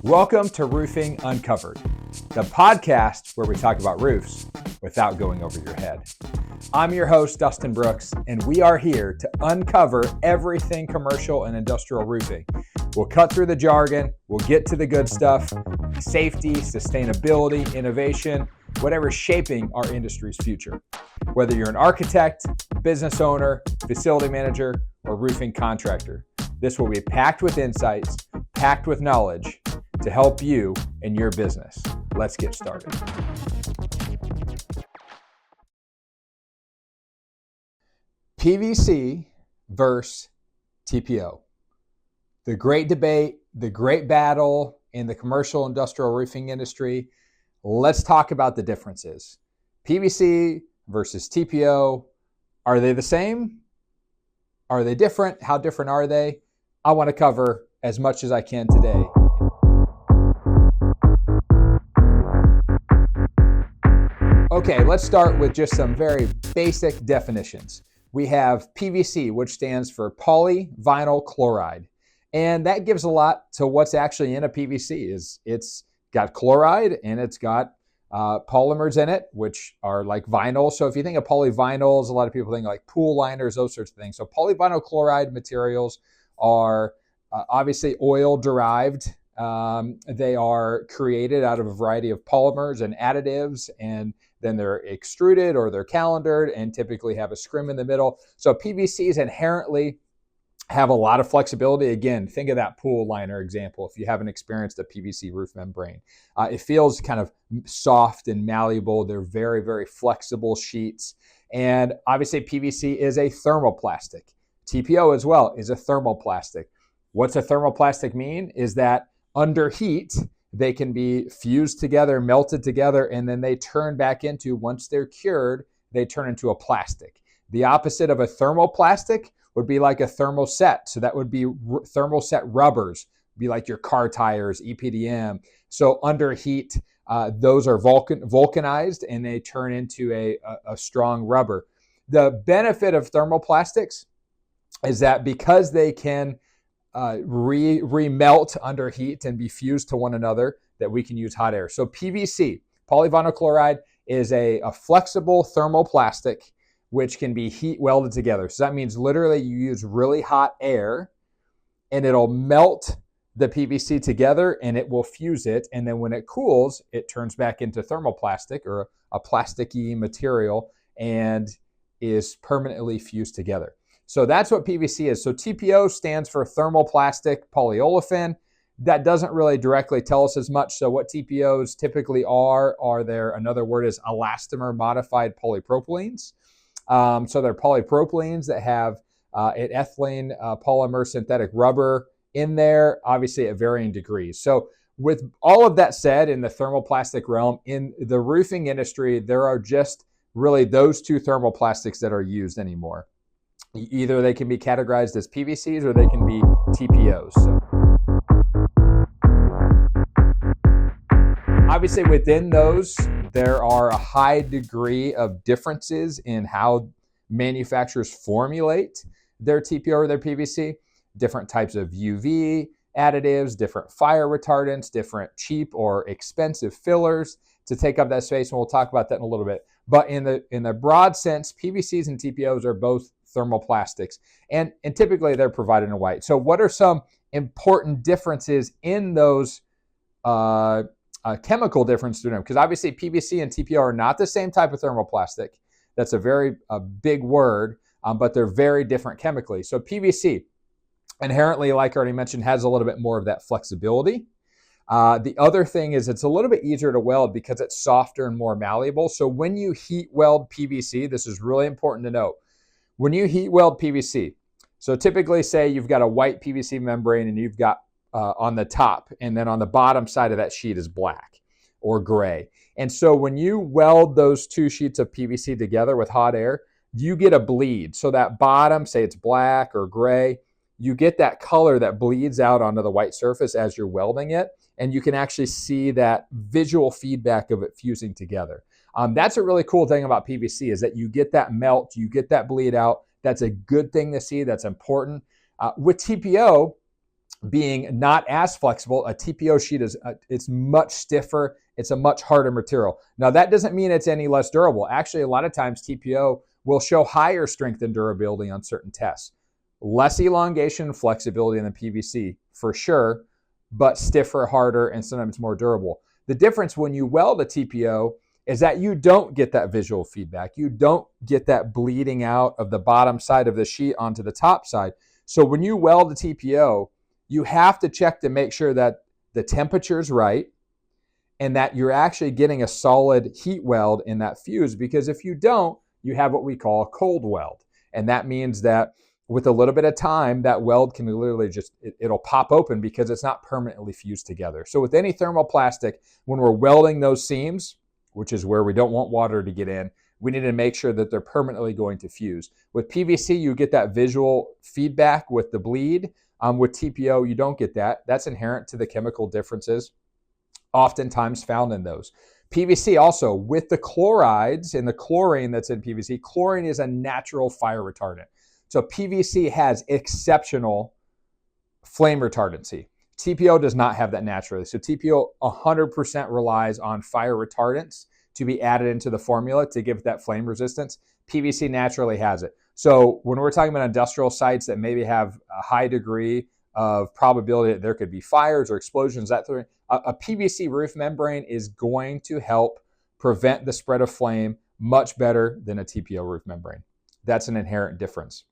Welcome to Roofing Uncovered, the podcast where we talk about roofs without going over your head. I'm your host, Dustin Brooks, and we are here to uncover everything commercial and industrial roofing. We'll cut through the jargon, we'll get to the good stuff, safety, sustainability, innovation, whatever's shaping our industry's future. Whether you're an architect, business owner, facility manager, or roofing contractor, this will be packed with insights, packed with knowledge to help you in your business. Let's get started. PVC versus TPO. The great debate, the great battle in the commercial industrial roofing industry. Let's talk about the differences. PVC versus TPO. Are they the same? Are they different? How different are they? I want to cover as much as I can today. Okay, let's start with just some very basic definitions. We have PVC, which stands for polyvinyl chloride. And that gives a lot to what's actually in a PVC. It's got chloride and it's got polymers in it, which are like vinyl. So if you think of polyvinyls, a lot of people think like pool liners, those sorts of things. So polyvinyl chloride materials are obviously oil derived. They are created out of a variety of polymers and additives, and then they're extruded or they're calendared and typically have a scrim in the middle. So PVCs inherently have a lot of flexibility. Again, think of that pool liner example if you haven't experienced a PVC roof membrane. It feels kind of soft and malleable. They're very, very flexible sheets. And obviously PVC is a thermoplastic. TPO as well is a thermoplastic. What's a thermoplastic mean? Is that under heat, they can be fused together, melted together, and then they turn back into, once they're cured, they turn into a plastic. The opposite of a thermoplastic would be like a thermoset. So that would be thermoset rubbers, be like your car tires, EPDM. So under heat, those are vulcanized and they turn into a strong rubber. The benefit of thermoplastics is that because they can remelt under heat and be fused to one another, that we can use hot air. So PVC, polyvinyl chloride, is a flexible thermoplastic which can be heat welded together. So that means literally you use really hot air and it'll melt the PVC together and it will fuse it. And then when it cools, it turns back into thermoplastic or a plasticky material and is permanently fused together. So that's what PVC is. So TPO stands for thermoplastic polyolefin. That doesn't really directly tell us as much. So what TPOs typically are another word is elastomer modified polypropylenes. So they're polypropylenes that have an ethylene polymer synthetic rubber in there, obviously at varying degrees. So with all of that said, in the thermoplastic realm, in the roofing industry, there are just really those two thermoplastics that are used anymore. Either they can be categorized as PVCs or they can be TPOs. So obviously within those, there are a high degree of differences in how manufacturers formulate their TPO or their PVC, different types of UV additives, different fire retardants, different cheap or expensive fillers to take up that space, and we'll talk about that in a little bit. But in the broad sense, PVCs and TPOs are both thermoplastics, and typically they're provided in white. So what are some important differences in those chemical difference to them? Because obviously PVC and TPO are not the same type of thermoplastic. That's a big word, but they're very different chemically. So PVC inherently, like I already mentioned, has a little bit more of that flexibility. The other thing is it's a little bit easier to weld because it's softer and more malleable. So when you heat weld PVC, this is really important to note. When you heat weld PVC, so typically say you've got a white PVC membrane and you've got on the top, and then on the bottom side of that sheet is black or gray. And so when you weld those two sheets of PVC together with hot air, you get a bleed. So that bottom, say it's black or gray, you get that color that bleeds out onto the white surface as you're welding it. And you can actually see that visual feedback of it fusing together. That's a really cool thing about PVC is that you get that melt, you get that bleed out. That's a good thing to see. That's important. With TPO, being not as flexible. A TPO sheet is it's much stiffer. It's a much harder material. Now, that doesn't mean it's any less durable. Actually, a lot of times TPO will show higher strength and durability on certain tests. Less elongation and flexibility than PVC, for sure, but stiffer, harder, and sometimes more durable. The difference when you weld a TPO is that you don't get that visual feedback. You don't get that bleeding out of the bottom side of the sheet onto the top side. So when you weld a TPO, you have to check to make sure that the temperature is right and that you're actually getting a solid heat weld in that fuse, because if you don't, you have what we call a cold weld. And that means that with a little bit of time, that weld can literally just, it'll pop open because it's not permanently fused together. So with any thermoplastic, when we're welding those seams, which is where we don't want water to get in, we need to make sure that they're permanently going to fuse. With PVC, you get that visual feedback with the bleed. With TPO, you don't get that. That's inherent to the chemical differences oftentimes found in those. PVC also, with the chlorides and the chlorine that's in PVC, chlorine is a natural fire retardant. So PVC has exceptional flame retardancy. TPO does not have that naturally. So TPO 100% relies on fire retardants to be added into the formula to give that flame resistance. PVC naturally has it. So when we're talking about industrial sites that maybe have a high degree of probability that there could be fires or explosions, that sort of, a PVC roof membrane is going to help prevent the spread of flame much better than a TPO roof membrane. That's an inherent difference.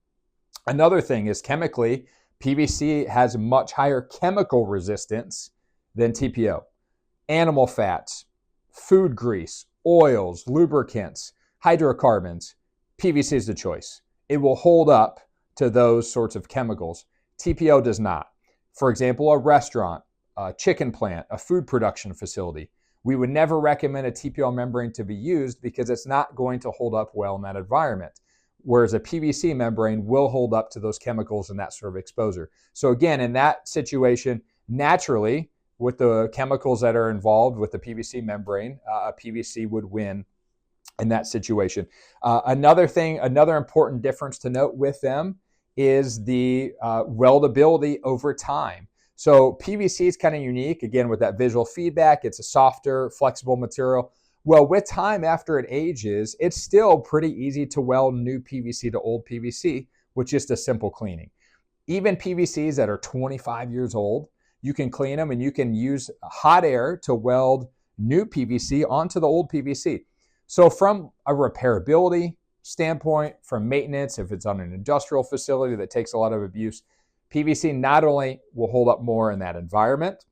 Another thing is chemically, PVC has much higher chemical resistance than TPO. Animal fats, food grease, oils, lubricants, hydrocarbons, PVC is the choice. It will hold up to those sorts of chemicals. TPO does not. For example, a restaurant, a chicken plant, a food production facility, we would never recommend a TPO membrane to be used because it's not going to hold up well in that environment. Whereas a PVC membrane will hold up to those chemicals and that sort of exposure. So again, in that situation, naturally, with the chemicals that are involved with the PVC membrane, a PVC would win in that situation. Another important difference to note with them is the weldability over time. So PVC is kind of unique, again, with that visual feedback. It's a softer, flexible material. Well, with time after it ages, it's still pretty easy to weld new PVC to old PVC with just a simple cleaning. Even PVCs that are 25 years old, you can clean them and you can use hot air to weld new PVC onto the old PVC. So from a repairability standpoint, from maintenance, if it's on an industrial facility that takes a lot of abuse, PVC not only will hold up more in that environment,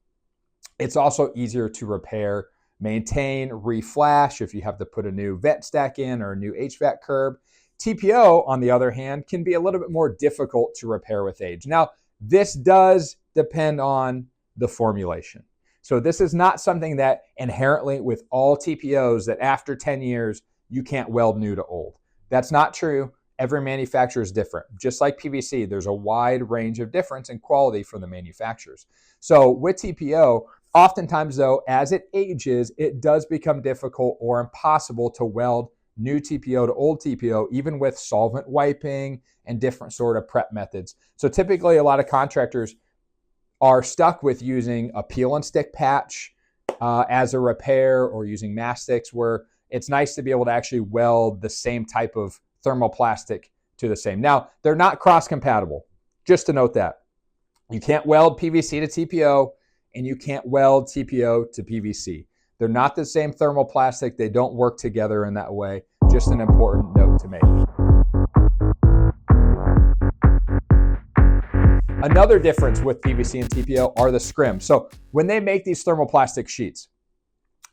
it's also easier to repair, maintain, reflash if you have to put a new vent stack in or a new HVAC curb. TPO, on the other hand, can be a little bit more difficult to repair with age. Now, this does depend on the formulation. So this is not something that inherently with all TPOs that after 10 years, you can't weld new to old. That's not true. Every manufacturer is different. Just like PVC, there's a wide range of difference in quality from the manufacturers. So with TPO, oftentimes though, as it ages, it does become difficult or impossible to weld new TPO to old TPO, even with solvent wiping and different sort of prep methods. So typically a lot of contractors are stuck with using a peel and stick patch as a repair, or using mastics, where it's nice to be able to actually weld the same type of thermoplastic to the same. Now, they're not cross-compatible, just to note that. You can't weld PVC to TPO, and you can't weld TPO to PVC. They're not the same thermoplastic. They don't work together in that way. Just an important note to make. Another difference with PVC and TPO are the scrim. So when they make these thermoplastic sheets,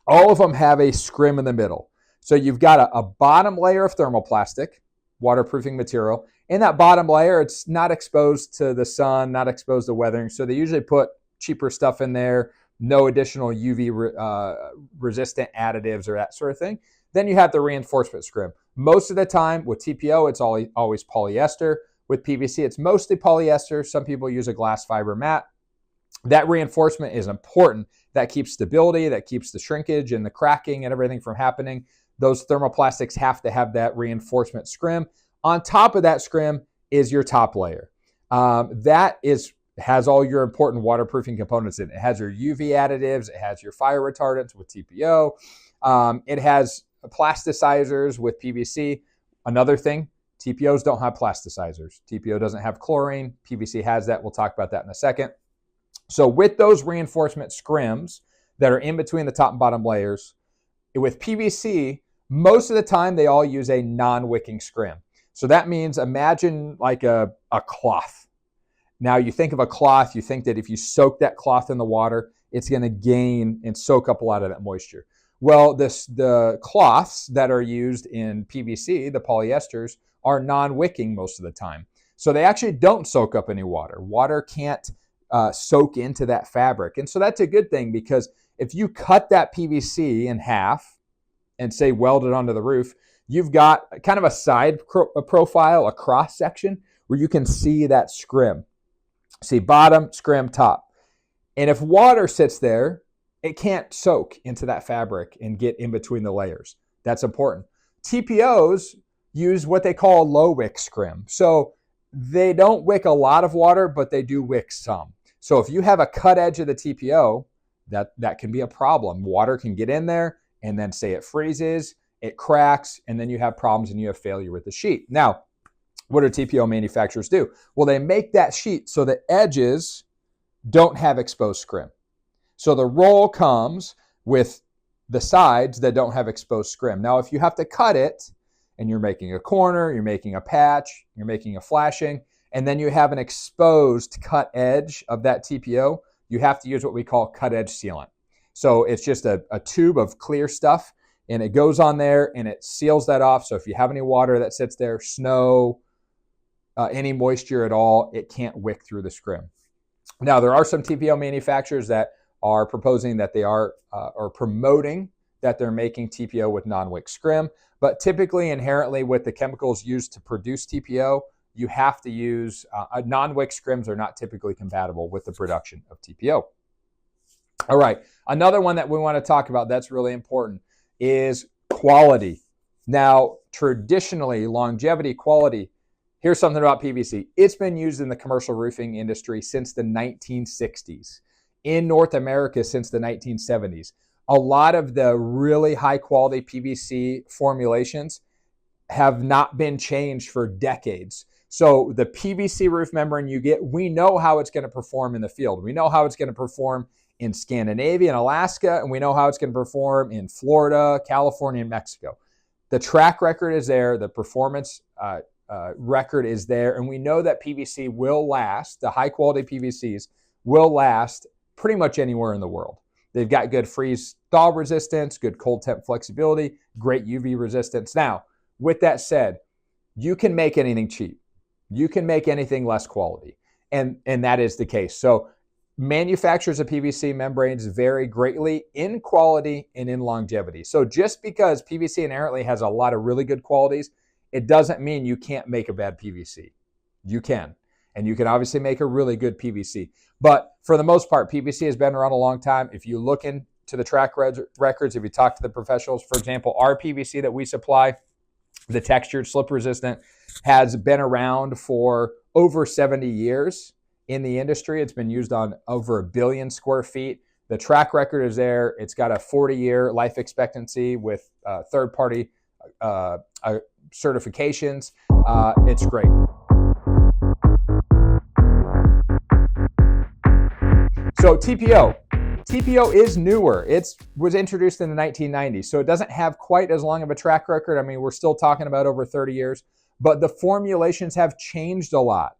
all of them have a scrim in the middle. So you've got a bottom layer of thermoplastic, waterproofing material. In that bottom layer, it's not exposed to the sun, not exposed to weathering. So they usually put cheaper stuff in there, no additional UV resistant additives or that sort of thing. Then you have the reinforcement scrim. Most of the time with TPO, it's always polyester. With PVC, it's mostly polyester. Some people use a glass fiber mat. That reinforcement is important. That keeps stability, that keeps the shrinkage and the cracking and everything from happening. Those thermoplastics have to have that reinforcement scrim. On top of that scrim is your top layer. That is It has all your important waterproofing components in it. It has your UV additives. It has your fire retardants with TPO. It has plasticizers with PVC. Another thing, TPOs don't have plasticizers. TPO doesn't have chlorine. PVC has that. We'll talk about that in a second. So with those reinforcement scrims that are in between the top and bottom layers, with PVC, most of the time they all use a non-wicking scrim. So that means imagine like a cloth. Now you think of a cloth, you think that if you soak that cloth in the water, it's going to gain and soak up a lot of that moisture. Well, the cloths that are used in PVC, the polyesters, are non-wicking most of the time. So they actually don't soak up any water. Water can't soak into that fabric. And so that's a good thing, because if you cut that PVC in half and say weld it onto the roof, you've got kind of a side profile, a cross section where you can see that scrim. See bottom, scrim, top. And if water sits there, it can't soak into that fabric and get in between the layers. That's important. TPOs use what they call low wick scrim. So they don't wick a lot of water, but they do wick some. So if you have a cut edge of the TPO, that can be a problem. Water can get in there, and then say it freezes, it cracks, and then you have problems and you have failure with the sheet. Now, what do TPO manufacturers do? Well, they make that sheet so the edges don't have exposed scrim. So the roll comes with the sides that don't have exposed scrim. Now, if you have to cut it and you're making a corner, you're making a patch, you're making a flashing, and then you have an exposed cut edge of that TPO, you have to use what we call cut edge sealant. So it's just a tube of clear stuff, and it goes on there and it seals that off. So if you have any water that sits there, snow, any moisture at all, it can't wick through the scrim. Now, there are some TPO manufacturers that are proposing that they are or promoting that they're making TPO with non-wick scrim, but typically inherently with the chemicals used to produce TPO, you have to use non-wick scrims are not typically compatible with the production of TPO. All right, another one that we want to talk about that's really important is quality. Now, traditionally, longevity, quality, here's something about PVC. It's been used in the commercial roofing industry since the 1960s. In North America since the 1970s. A lot of the really high quality PVC formulations have not been changed for decades. So the PVC roof membrane you get, we know how it's going to perform in the field. We know how it's going to perform in Scandinavia and Alaska, and we know how it's going to perform in Florida, California, and Mexico. The track record is there. The performance record is there. And we know that PVC will last. The high quality PVCs will last pretty much anywhere in the world. They've got good freeze-thaw resistance, good cold temp flexibility, great UV resistance. Now, with that said, you can make anything cheap. You can make anything less quality. And that is the case. So manufacturers of PVC membranes vary greatly in quality and in longevity. So just because PVC inherently has a lot of really good qualities, it doesn't mean you can't make a bad PVC. You can. And you can obviously make a really good PVC. But for the most part, PVC has been around a long time. If you look into the track records, if you talk to the professionals, for example, our PVC that we supply, the textured slip resistant, has been around for over 70 years in the industry. It's been used on over 1 billion square feet. The track record is there. It's got a 40-year life expectancy with third-party certifications. It's great. So TPO is newer. It was introduced in the 1990s, so it doesn't have quite as long of a track record. I mean, we're still talking about over 30 years, but the formulations have changed a lot.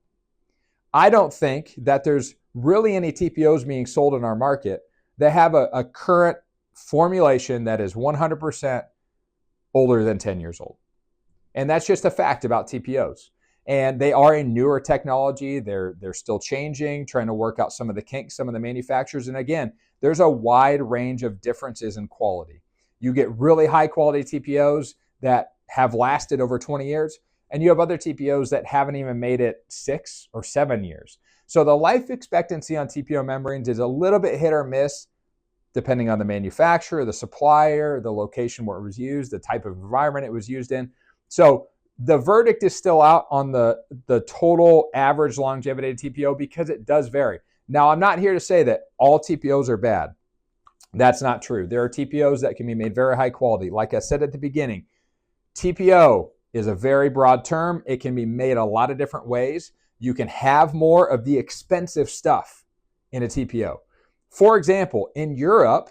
I don't think that there's really any TPOs being sold in our market that have a current formulation that is 100% older than 10 years old. And that's just a fact about TPOs. And they are a newer technology. They're still changing, trying to work out some of the kinks, some of the manufacturers. And again, there's a wide range of differences in quality. You get really high quality TPOs that have lasted over 20 years, and you have other TPOs that haven't even made it 6 or 7 years. So the life expectancy on TPO membranes is a little bit hit or miss, depending on the manufacturer, the supplier, the location where it was used, the type of environment it was used in. So the verdict is still out on the total average longevity of TPO because it does vary. Now, I'm not here to say that all TPOs are bad. That's not true. There are TPOs that can be made very high quality. Like I said at the beginning, TPO is a very broad term. It can be made a lot of different ways. You can have more of the expensive stuff in a TPO. For example, in Europe,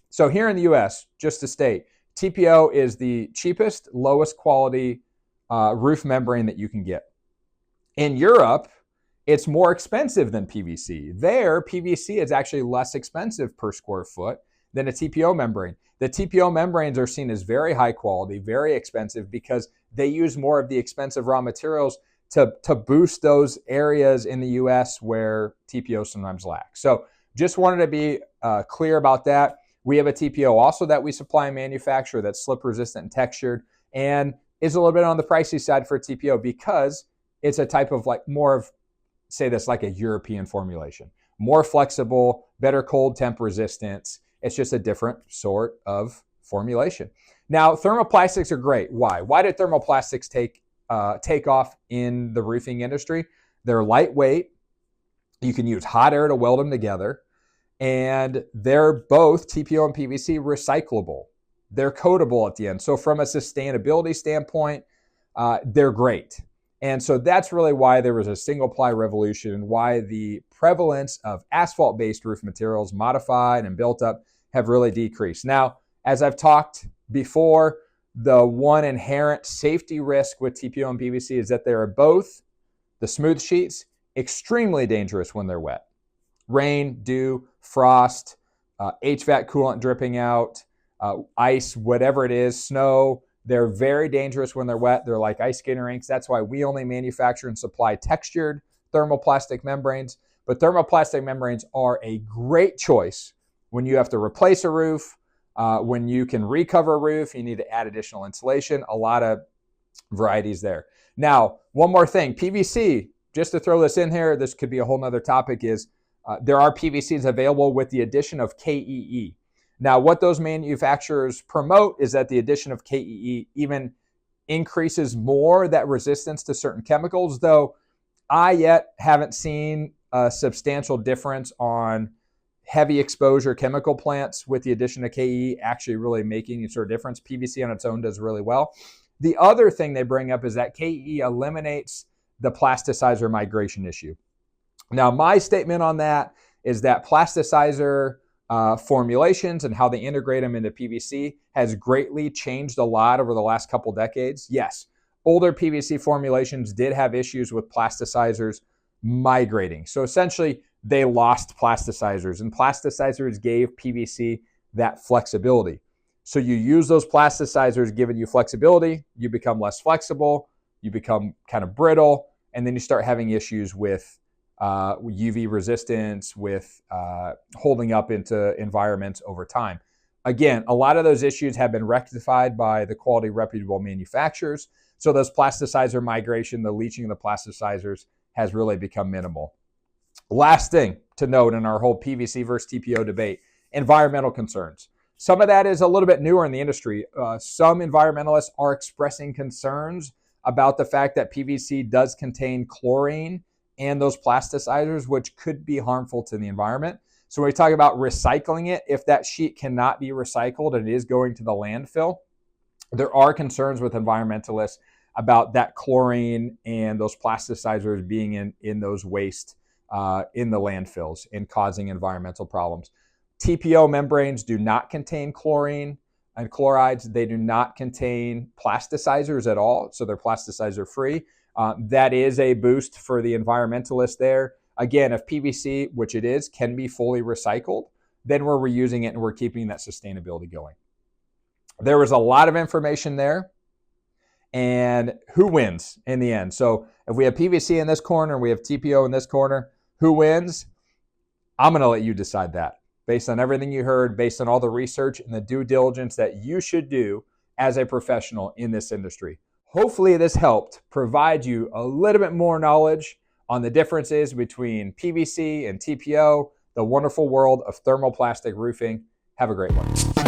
so here in the US, just to state, TPO is the cheapest, lowest quality roof membrane that you can get. In Europe, it's more expensive than PVC. There, PVC is actually less expensive per square foot than a TPO membrane. The TPO membranes are seen as very high quality, very expensive because they use more of the expensive raw materials to boost those areas in the US where TPO sometimes lack. So just wanted to be clear about that. We have a TPO also that we supply and manufacture that's slip resistant and textured and is a little bit on the pricey side for a TPO because it's a type of like more of, say this, like a European formulation. More flexible, better cold temp resistance. It's just a different sort of formulation. Now, thermoplastics are great. Why? Why did thermoplastics take off in the roofing industry? They're lightweight. You can use hot air to weld them together. And they're both, TPO and PVC, recyclable. They're coatable at the end. So from a sustainability standpoint, they're great. And so that's really why there was a single ply revolution and why the prevalence of asphalt-based roof materials, modified and built up, have really decreased. Now, as I've talked before, the one inherent safety risk with TPO and PVC is that they are both, the smooth sheets, extremely dangerous when they're wet. Rain, dew, frost, HVAC coolant dripping out, ice, whatever it is, snow. They're very dangerous when they're wet. They're like ice skating rinks. That's why we only manufacture and supply textured thermoplastic membranes. But thermoplastic membranes are a great choice when you have to replace a roof, when you can recover a roof, you need to add additional insulation, a lot of varieties there. Now, one more thing, PVC, just to throw this in here, this could be a whole nother topic, is there are PVCs available with the addition of KEE. Now, what those manufacturers promote is that the addition of KEE even increases more that resistance to certain chemicals, though I yet haven't seen a substantial difference on heavy exposure chemical plants with the addition of KEE actually really making any sort of difference. PVC on its own does really well. The other thing they bring up is that KEE eliminates the plasticizer migration issue. Now, my statement on that is that plasticizer formulations and how they integrate them into PVC has greatly changed a lot over the last couple decades. Yes, older PVC formulations did have issues with plasticizers migrating. So essentially, they lost plasticizers, and plasticizers gave PVC that flexibility. So you use those plasticizers giving you flexibility, you become less flexible, you become kind of brittle, and then you start having issues with UV resistance, with holding up into environments over time. Again, a lot of those issues have been rectified by the quality reputable manufacturers. So those plasticizer migration, the leaching of the plasticizers has really become minimal. Last thing to note in our whole PVC versus TPO debate, environmental concerns. Some of that is a little bit newer in the industry. Some environmentalists are expressing concerns about the fact that PVC does contain chlorine and those plasticizers, which could be harmful to the environment. So when we talk about recycling it, if that sheet cannot be recycled and it is going to the landfill, there are concerns with environmentalists about that chlorine and those plasticizers being in those waste in the landfills and causing environmental problems. TPO membranes do not contain chlorine and chlorides. They do not contain plasticizers at all, so they're plasticizer free. That is a boost for the environmentalists there. Again, if PVC, which it is, can be fully recycled, then we're reusing it and we're keeping that sustainability going. There was a lot of information there. And who wins in the end? So if we have PVC in this corner, we have TPO in this corner, who wins? I'm going to let you decide that based on everything you heard, based on all the research and the due diligence that you should do as a professional in this industry. Hopefully this helped provide you a little bit more knowledge on the differences between PVC and TPO, the wonderful world of thermoplastic roofing. Have a great one.